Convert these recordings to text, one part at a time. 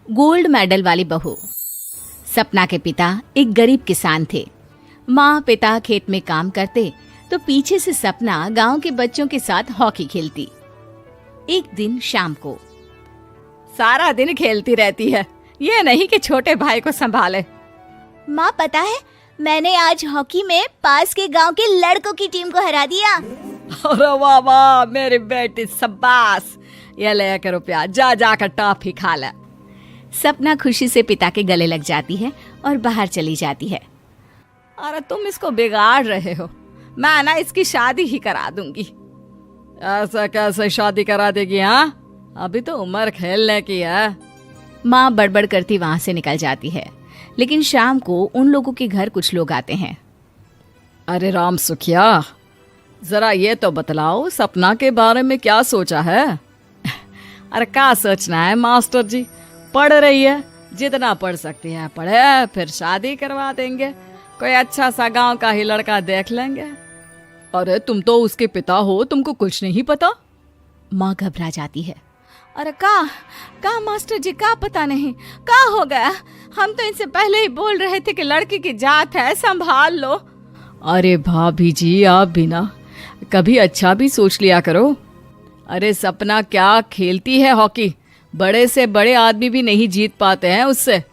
Gold medal वाली बहू। सपना के पिता एक गरीब किसान थे। माँ पिता खेत में काम करते तो पीछे से सपना गांव के बच्चों के साथ हॉकी खेलती। एक दिन शाम को, सारा दिन खेलती रहती है, ये नहीं कि छोटे भाई को संभाले। माँ पता है, मैंने आज हॉकी में पास के गांव के लड़कों की टीम को हरा दिया। अरे वाह वाह मेरी बेटी, शाबाश। ये ले के रुपया, जा जाकर टॉफी खा ले। सपना खुशी से पिता के गले लग जाती है और बाहर चली जाती है। अरे तुम इसको बिगाड़ रहे हो, मैं ना इसकी शादी ही करा दूंगी। ऐसा कैसे शादी करा देगी? हाँ, अभी तो उम्र खेलने की है। माँ बड़बड़ करती वहां से निकल जाती है। लेकिन शाम को उन लोगों के घर कुछ लोग आते हैं। अरे राम सुखिया, जरा ये तो बतलाओ, सपना के बारे में क्या सोचा है? अरे क्या सोचना है मास्टर जी, पढ़ रही है, जितना पढ़ सकती है पढ़े, फिर शादी करवा देंगे, कोई अच्छा सा गांव का ही लड़का देख लेंगे। अरे तुम तो उसके पिता हो, तुमको कुछ नहीं पता? माँ घबरा जाती है। अरे का मास्टर जी, का पता नहीं, का हो गया? हम तो इनसे पहले ही बोल रहे थे कि लड़की की जात है, संभाल लो। अरे भाभी जी, आप भी ना कभी अच्छा भी सोच लिया करो। अरे सपना क्या खेलती है हॉकी, बड़े से बड़े आदमी भी नहीं जीत पाते हैं उससे।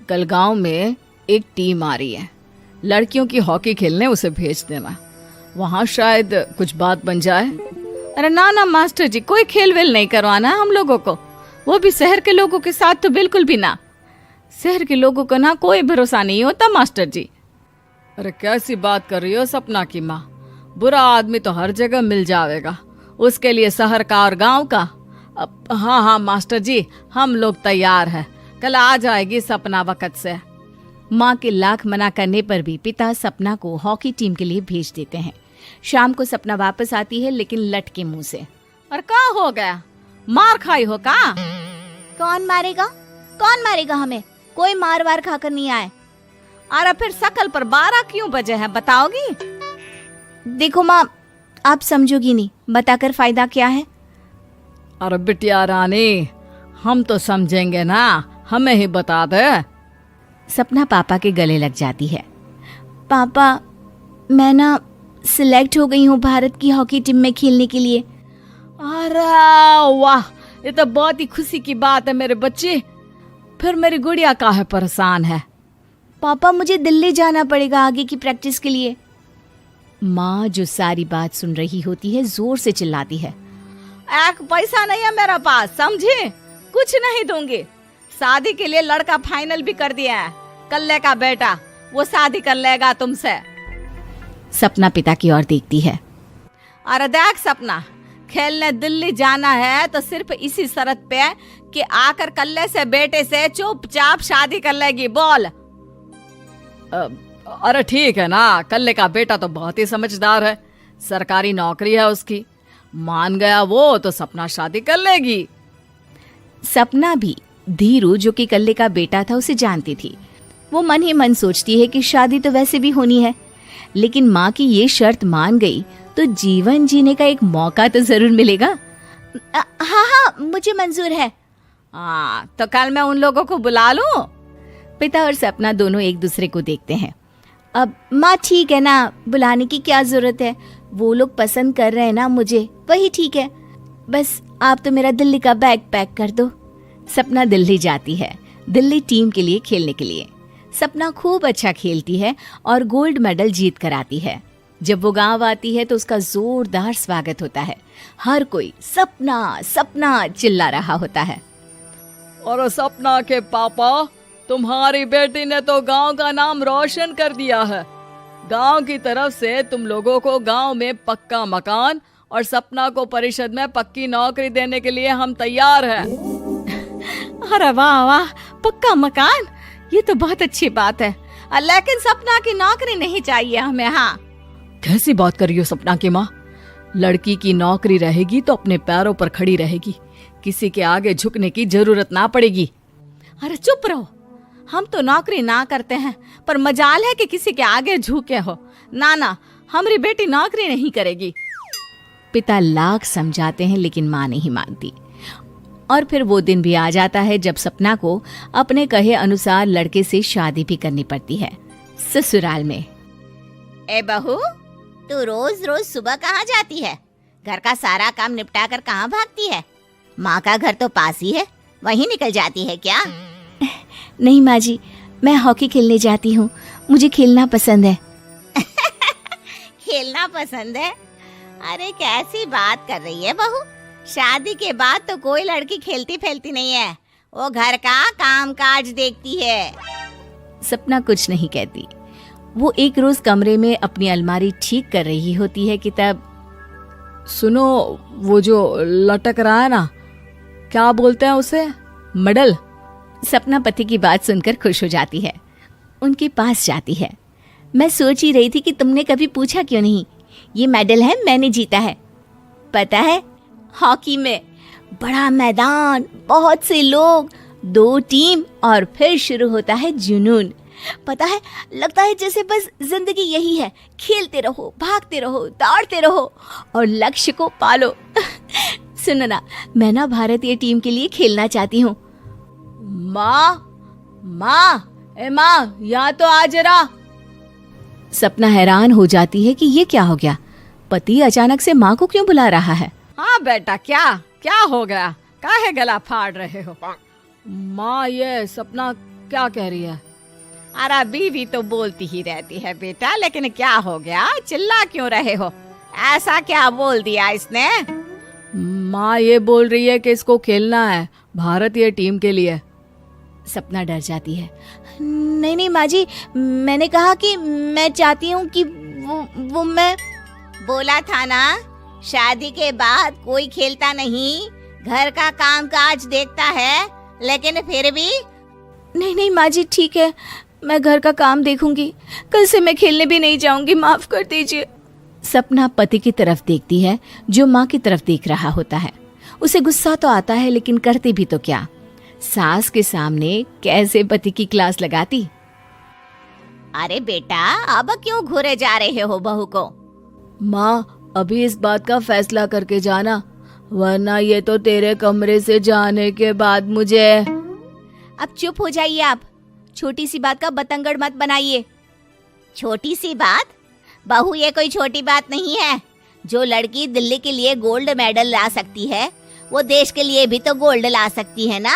कल गांव में एक टीम आ रही है, लड़कियों की हॉकी खेलने उसे भेज देना, वहां शायद कुछ बात बन जाए। अरे ना मास्टर जी, कोई खेल वेल नहीं करवाना हम लोगों को, वो भी शहर के लोगों के साथ तो बिल्कुल भी ना। शहर के लोगों को ना कोई भरोसा नहीं होता मास्टर जी। अरे कैसी बात कर रही हो सपना की माँ, बुरा आदमी तो हर जगह मिल जाएगा, उसके लिए शहर का और गांव का। हाँ मास्टर जी, हम लोग तैयार हैं, कल आ जाएगी सपना वक्त से। माँ के लाख मना करने पर भी पिता सपना को हॉकी टीम के लिए भेज देते हैं। शाम को सपना वापस आती है, लेकिन लट के मुंह से। और क्या हो गया, मार खाई हो का? कौन मारेगा हमें? कोई मार वार खाकर नहीं आए। अरे फिर शकल पर 12 क्यों बजे है, बताओगी? देखो माँ, आप समझोगी नहीं, बताकर फायदा क्या है? अरे बिटिया रानी, हम तो समझेंगे ना, हमें ही बता दे। सपना पापा के गले लग जाती है। पापा, मैं ना सिलेक्ट हो गई हूँ भारत की हॉकी टीम में खेलने के लिए। अरे वाह, ये तो बहुत ही खुशी की बात है मेरे बच्चे। फिर मेरी गुड़िया काहे परेशान है? पापा, मुझे दिल्ली जाना पड़ेगा आगे की प्रैक्टिस के लिए। माँ जो सारी बात सुन रही होती है, जोर से चिल्लाती है। एक पैसा नहीं है मेरे पास, समझे? कुछ नहीं दूंगी। शादी के लिए लड़का फाइनल भी कर दिया है, कल्ले का बेटा, वो शादी कर लेगा तुमसे। सपना पिता की ओर देखती है। अरे देख सपना, खेलने दिल्ली जाना है तो सिर्फ इसी शर्त पे कि आकर कल्ले से बेटे से चुपचाप शादी कर लेगी, बोल। अरे ठीक है ना, कल्ले का बेटा तो बहुत ही समझदार है, सरकारी नौकरी है उसकी, मान गया वो तो सपना शादी कर लेगी। सपना भी धीरू जो कि कल्ले का बेटा था उसे जानती थी। वो मन ही मन सोचती है कि शादी तो वैसे भी होनी है, लेकिन माँ की ये शर्त मान गई तो जीवन जीने का एक मौका तो जरूर मिलेगा। हाँ, मुझे मंजूर है। हाँ, तो कल मैं उन लोगों को बुला लूं? पिता और सपना दोनों एक दूसरे को देखते हैं। अब माँ ठीक है ना, बुलाने की क्या जरूरत है, वो लोग पसंद कर रहे हैं ना मुझे, वही ठीक है। बस आप तो मेरा दिल्ली का बैग पैक कर दो। सपना दिल्ली जाती है, दिल्ली टीम के लिए खेलने के लिए। सपना खूब अच्छा खेलती है और गोल्ड मेडल जीत कर आती है। जब वो गांव आती है तो उसका जोरदार स्वागत होता है। हर कोई सपना सपना चिल्ला रहा होता है। और सपना के पापा, तुम्हारी बेटी ने तो गांव का नाम रोशन कर दिया है। गांव की तरफ से तुम लोगों को गांव में पक्का मकान और सपना को परिषद में पक्की नौकरी देने के लिए हम तैयार हैं। अरे वाह वाह, पक्का मकान, ये तो बहुत अच्छी बात है, लेकिन सपना की नौकरी नहीं चाहिए हमें। हाँ, कैसी बात कर रही हो सपना की माँ? लड़की की नौकरी रहेगी तो अपने पैरों पर खड़ी रहेगी, किसी के आगे झुकने की जरूरत ना पड़ेगी। अरे चुप रहो, हम तो नौकरी ना करते हैं, पर मजाल है कि किसी के आगे झुके हो। ना, हमारी बेटी नौकरी नहीं करेगी। पिता लाख समझाते हैं लेकिन माँ नहीं मानती। और फिर वो दिन भी आ जाता है जब सपना को अपने कहे अनुसार लड़के से शादी भी करनी पड़ती है। ससुराल में। ए बहू, तू रोज रोज सुबह कहाँ जाती है? घर का सारा काम निपटा कर कहाँ भागती है? माँ का घर तो पास ही है, वहीं निकल जाती है क्या? नहीं माँ जी, मैं हॉकी खेलने जाती हूँ, मुझे खेलना पसंद है। खेलना पसंद है? अरे कैसी बात कर रही है बहू, शादी के बाद तो कोई लड़की खेलती फैलती नहीं है, वो घर का काम काज देखती है। सपना कुछ नहीं कहती। वो एक रोज कमरे में अपनी अलमारी ठीक कर रही होती है कि तब सुनो, वो जो लटक रहा है ना, क्या बोलते हैं उसे? मेडल। सपना पति की बात सुनकर खुश हो जाती है, उनके पास जाती है। मैं सोच ही रही थी कि तुमने कभी पूछा क्यों नहीं। ये मेडल है, मैंने जीता है, पता है, हॉकी में। बड़ा मैदान, बहुत से लोग, 2 टीम और फिर शुरू होता है जुनून। पता है, लगता है जैसे बस जिंदगी यही है, खेलते रहो, भागते रहो, दौड़ते रहो और लक्ष्य को पालो। सुनो ना, मैं ना भारतीय टीम के लिए खेलना चाहती हूँ। माँ, यहाँ तो आ जरा। सपना हैरान हो जाती है कि ये क्या हो गया, पति अचानक से माँ को क्यों बुला रहा है। हाँ बेटा, क्या हो गया? काहे गला फाड़ रहे हो? माँ, ये सपना क्या कह रही है? अरे बीवी तो बोलती ही रहती है बेटा, लेकिन क्या हो गया, चिल्ला क्यों रहे हो? ऐसा क्या बोल दिया इसने? माँ ये बोल रही है कि इसको खेलना है भारतीय टीम के लिए। सपना डर जाती है। नहीं माँ जी, मैंने कहा कि मैं चाहती हूँ कि वो मैं बोला था ना, शादी के बाद कोई खेलता नहीं, घर का काम काज देखता है, लेकिन फिर भी। नहीं माँ जी, ठीक है, मैं घर का काम देखूंगी, कल से मैं खेलने भी नहीं जाऊंगी, माफ कर दीजिए। सपना पति की तरफ देखती है जो माँ की तरफ देख रहा होता है। उसे गुस्सा तो आता है, लेकिन करती भी तो क्या, सास के सामने कैसे पति की क्लास लगाती। अरे बेटा, अब क्यों घूरे जा रहे हो बहू को? माँ, अभी इस बात का फैसला करके जाना, वरना ये तो तेरे कमरे से जाने के बाद मुझे। अब चुप हो जाइए आप, छोटी सी बात का बतंगड़ मत बनाइए। छोटी सी बात? बहू, ये कोई छोटी बात नहीं है। जो लड़की दिल्ली के लिए गोल्ड मेडल ला सकती है, वो देश के लिए भी तो गोल्ड ला सकती है ना।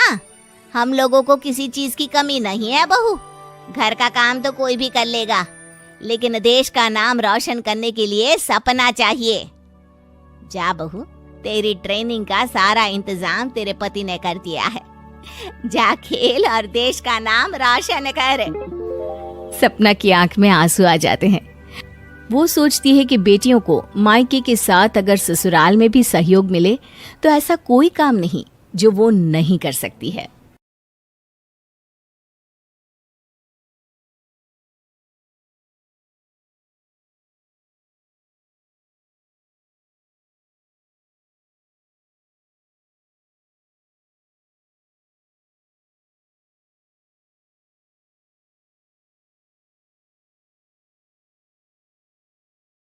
हम लोगों को किसी चीज की कमी नहीं है बहू, घर का काम तो कोई भी कर लेगा, लेकिन देश का नाम रोशन करने के लिए सपना चाहिए। जा बहू, तेरी ट्रेनिंग का सारा इंतजाम तेरे पति ने कर दिया है, जा खेल और देश का नाम रोशन कर। सपना की आंख में आंसू आ जाते हैं। वो सोचती है कि बेटियों को मायके के साथ अगर ससुराल में भी सहयोग मिले तो ऐसा कोई काम नहीं जो वो नहीं कर सकती है।